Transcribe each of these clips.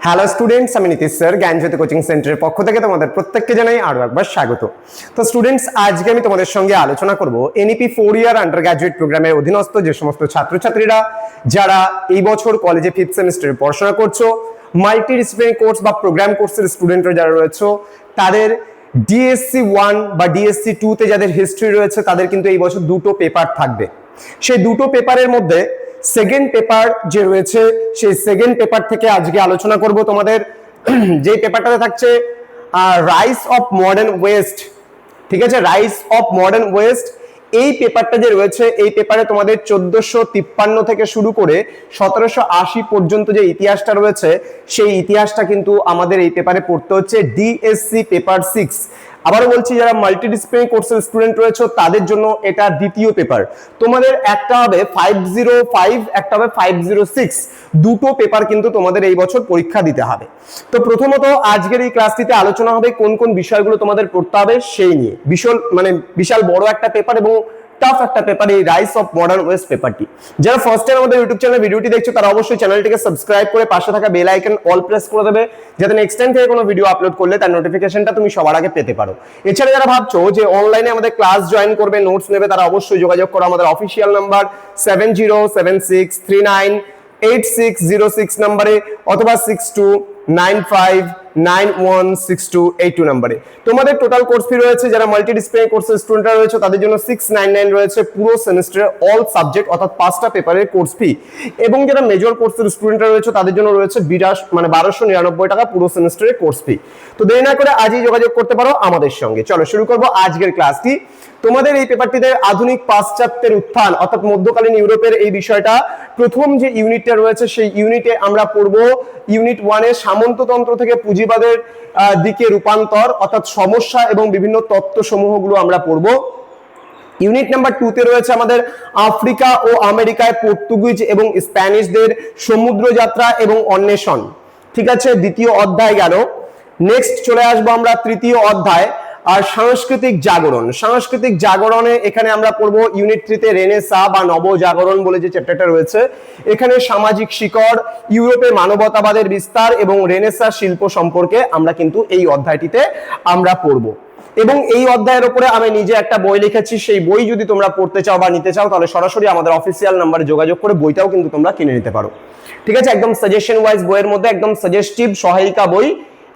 Hello students, আমি Nitish sir জ্ঞানজ্যোতি coaching সেন্টারের পক্ষ থেকে তোমাদের প্রত্যেককে জানাই আরো একবার স্বাগত। তো স্টুডেন্টস, আজকে আমি তোমাদের সঙ্গে আলোচনা করব এনইপি 4 ইয়ার আন্ডার গ্র্যাজুয়েট প্রোগ্রামের অধীনস্থ যে সমস্ত ছাত্রছাত্রীরা যারা এই বছর কলেজে 5th সেমিস্টারে পড়াশোনা করছো, মাল্টি ডিসিপ্লিনারি কোর্স বা প্রোগ্রাম কোর্সের স্টুডেন্টরা যারা রয়েছে, তাদের ডিএসসি 1 বা ডিএসসি 2 তে যাদের হিস্ট্রি রয়েছে তাদের কিন্তু এই বছর দুটো পেপার থাকবে। সেই দুটো পেপারের মধ্যে সেকেন্ড পেপার যে রয়েছে সেই সেকেন্ড পেপার থেকে আজকে আলোচনা করব তোমাদের যে পেপারটাতে থাকছে রাইস অফ মডার্ন ওয়েস্ট। ঠিক আছে, রাইস অফ মডার্ন ওয়েস্ট এই পেপারটা যে রয়েছে এই পেপারে তোমাদের 1453 থেকে শুরু করে 1780 পর্যন্ত যে ইতিহাসটা রয়েছে সেই ইতিহাসটা কিন্তু আমাদের এই পেপারে পড়তে হচ্ছে ডিএসসি পেপার 6। আবারও বলছি, যারা মাল্টিডিসিপ্লিনারি কোর্সের স্টুডেন্ট রয়েছে তাদের জন্য এটা দ্বিতীয় পেপার। তোমাদের একটা হবে 505, একটা হবে 506, দুটো পেপার কিন্তু তোমাদের এই বছর পরীক্ষা দিতে হবে। তো প্রথমত আজকের এই ক্লাসটিতে আলোচনা হবে কোন কোন বিষয়গুলো তোমাদের পড়তে হবে সেই নিয়ে। বিশাল বড় একটা পেপার এবং টাফ একটা পেপার এই রাইস অফ মডার্ন ওয়েস্ট পেপারটি। যারা ফার্স্ট টাইম আমাদের ইউটিউব চ্যানেলে ভিডিওটি দেখছো তারা অবশ্যই চ্যানেলটিকে সাবস্ক্রাইব করে পাশে থাকা বেল আইকন অল প্রেস করে দেবে, যাতে নেক্সট টাইম থেকে কোনো ভিডিও আপলোড করলে তার নোটিফিকেশনটা তুমি সবার আগে পেতে পারো। এছাড়া যারা ভাবছো যে অনলাইনে আমাদের ক্লাস জয়েন করবে, নোটস নেবে, তারা অবশ্যই যোগাযোগ করো আমাদের অফিসিয়াল নাম্বার 7076398606 নম্বরে অথবা 6295916282 নম্বরে। তোমাদের টোটাল কোর্স ফি রয়েছে, যারা মাল্টিডিসিপ্লিনারি কোর্সের স্টুডেন্টরা রয়েছে তাদের জন্য 699 রয়েছে পুরো সেমিস্টারের অল সাবজেক্ট অর্থাৎ 5টা পেপারের কোর্স ফি, এবং যারা মেজর কোর্সের স্টুডেন্টরা রয়েছে তাদের জন্য রয়েছে 1299 টাকা পুরো সেমিস্টারের কোর্স ফি। তো দেরি না করে আজই যোগাযোগ করতে পারো আমাদের সঙ্গে। চলো শুরু করব আজকের ক্লাসটি। তোমাদের এই পেপারটিতে আধুনিক পাশ্চাত্যের উত্থান অর্থাৎ মধ্যকালীন ইউরোপের এই বিষয়টা প্রথম যে ইউনিটটা রয়েছে সেই ইউনিটে আমরা পড়ব ইউনিট 1 এ সামন্ততন্ত্র থেকে পুঁজিবাদের দিকে রূপান্তর অর্থাৎ সমস্যা এবং বিভিন্ন তত্ত্ব সমূহগুলো আমরা পড়ব। ইউনিট নাম্বার 2 তে রয়েছে আমাদের আফ্রিকা ও আমেরিকায় পর্তুগিজ এবং স্প্যানিশদের সমুদ্র যাত্রা এবং অন্বেষণ। ঠিক আছে, দ্বিতীয় অধ্যায় গেল। নেক্সট চলে আসবো আমরা তৃতীয় অধ্যায় আর সাংস্কৃতিক জাগরণ। সাংস্কৃতিক জাগরণে এখানে আমরা পড়বো ইউনিট 3 তে রেনেসাঁ বা নবজাগরণ বলে যে চ্যাপ্টারটা রয়েছে, এখানে সামাজিক শিকড়, ইউরোপে মানবতাবাদের বিস্তার এবং রেনেসাঁ শিল্প সম্পর্কে আমরা কিন্তু এই অধ্যায়টিতে আমরা পড়বো। এবং এই অধ্যায়ের উপরে আমি নিজে একটা বই লিখেছি, সেই বই যদি তোমরা পড়তে চাও বা নিতে চাও তাহলে সরাসরি আমাদের অফিসিয়াল নাম্বারে যোগাযোগ করে বইটাও কিন্তু তোমরা কিনে নিতে পারো। ঠিক আছে, একদম সাজেশন ওয়াইজ বইয়ের মধ্যে একদম সাজেস্টিভ সহায়িকা বই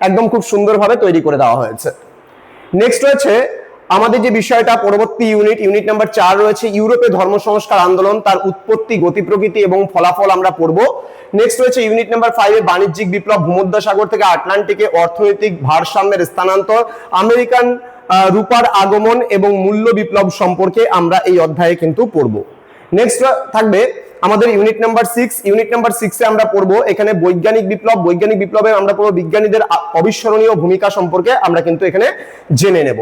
একদম খুব সুন্দরভাবে তৈরি করে দেওয়া হয়েছে। নেক্সট রয়েছে আমাদের যে বিষয়টা পরবর্তী ইউনিট নাম্বার 4 রয়েছে ইউরোপে ধর্ম সংস্কার আন্দোলন, তার উৎপত্তি, গতি প্রকৃতি এবং ফলাফল আমরা পড়ব। নেক্সট রয়েছে ইউনিট নাম্বার 5 এ বাণিজ্যিক বিপ্লব, ভূমধ্যসাগর থেকে আটলান্টিকে অর্থনৈতিক ভারসাম্যের স্থানান্তর, আমেরিকান রূপার আগমন এবং মূল্য বিপ্লব সম্পর্কে আমরা এই অধ্যায়ে কিন্তু পড়ব। নেক্সট থাকবে আমাদের ইউনিট নাম্বার 6। ইউনিট নাম্বার 6 এ আমরা পড়বো এখানে বৈজ্ঞানিক বিপ্লব। বৈজ্ঞানিক বিপ্লবে আমরা পড়বো বিজ্ঞানীদের অবিস্মরণীয় ভূমিকা সম্পর্কে আমরা কিন্তু এখানে জেনে নেব।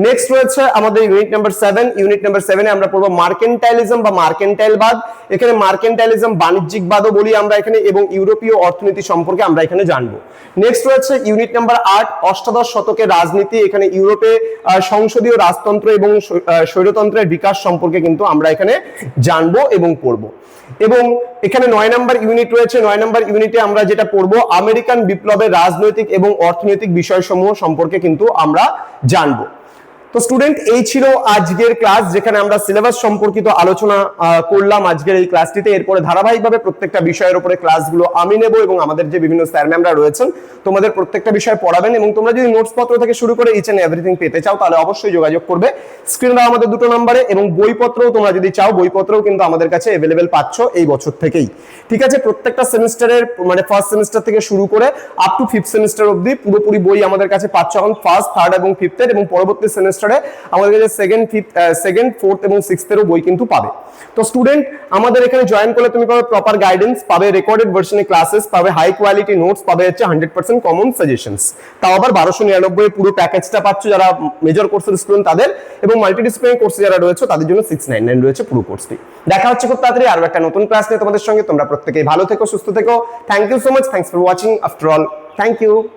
নেক্সট রয়েছে আমাদের ইউনিট নাম্বার 7। ইউনিট নাম্বার 7 এ আমরা পড়বো মার্কেন্টাইলিজম বা মার্কেন্টাইলবাদ। এখানে মার্কেন্টাইলিজম বাণিজ্যিকবাদও বলি আমরা এখানে, এবং ইউরোপীয় অর্থনীতি সম্পর্কে আমরা এখানে জানবো। নেক্সট রয়েছে ইউনিট নাম্বার 8 অষ্টাদশ শতকের রাজনীতি। এখানে ইউরোপে সংসদীয় রাজতন্ত্র এবং স্বৈরতন্ত্রের বিকাশ সম্পর্কে কিন্তু আমরা এখানে জানবো এবং পড়বো। এবং এখানে 9 নম্বর ইউনিট রয়েছে। 9 নম্বর ইউনিটে আমরা যেটা পড়বো আমেরিকান বিপ্লবের রাজনৈতিক এবং অর্থনৈতিক বিষয়সমূহ সম্পর্কে কিন্তু আমরা জানবো। তো স্টুডেন্ট, এই ছিল আজকের ক্লাস, যেখানে আমরা সিলেবাস সম্পর্কিত আলোচনা করলাম আজকের এই ক্লাসটিতে। এরপরে ধারাবাহিকভাবে প্রত্যেকটা বিষয়ের উপরে ক্লাসগুলো আমি নেব এবং আমাদের যে বিভিন্ন স্যার ম্যামরা রয়েছেন তোমাদের প্রত্যেকটা বিষয় পড়াবেন। এবং তোমরা যদি নোটস পত্র থেকে শুরু করে ইচ এন্ড এভরিথিং পেতে চাও তাহলে অবশ্যই যোগাযোগ করবে স্ক্রিনে দেওয়া আমাদের দুটো নম্বরে। এবং বইপত্রও তোমরা যদি চাও বইপত্রও কিন্তু আমাদের কাছে অ্যাভেলেবেল পাচ্ছ এই বছর থেকেই। ঠিক আছে, প্রত্যেকটা সেমিস্টারের মানে ফার্স্ট সেমিস্টার থেকে শুরু করে আপ টু 5th সেমিস্টার অবধি পুরোপুরি বই আমাদের কাছে পাচ্ছ এখন ফার্স্ট, থার্ড এবং 5th এর, এবং পরবর্তী সেমিস্টারে আমাদের কাছে সেকেন্ড, ফোর্থ এবং 6th এরও বই কিন্তু পাবে। তো স্টুডেন্ট, আমাদের এখানে জয়েন করলে তুমি পাবে প্রপার গাইডেন্স, পাবে রেকর্ডেড ভার্সনে ক্লাসেস, পাবে হাই কোয়ালিটি নোটস, পাবে হচ্ছে 100% কমন সাজেশনস। তাও আবার 1299 পুরো প্যাকেজটা পাচ্ছ যারা মেজর কোর্সের স্টুডেন্ট তাদের, এবং মাল্টিডিসিপ্লিনারি কোর্সে যারা রয়েছে তাদের জন্য 699 রয়েছে পুরো কোর্সটি। দেখা হচ্ছে খুব তাড়াতাড়ি আরো একটা নতুন ক্লাস নিয়ে তোমাদের সঙ্গে। তোমরা প্রত্যেকেই ভালো থেকো, সুস্থ থেকো। Thank you so much, thanks for watching after all, thank you.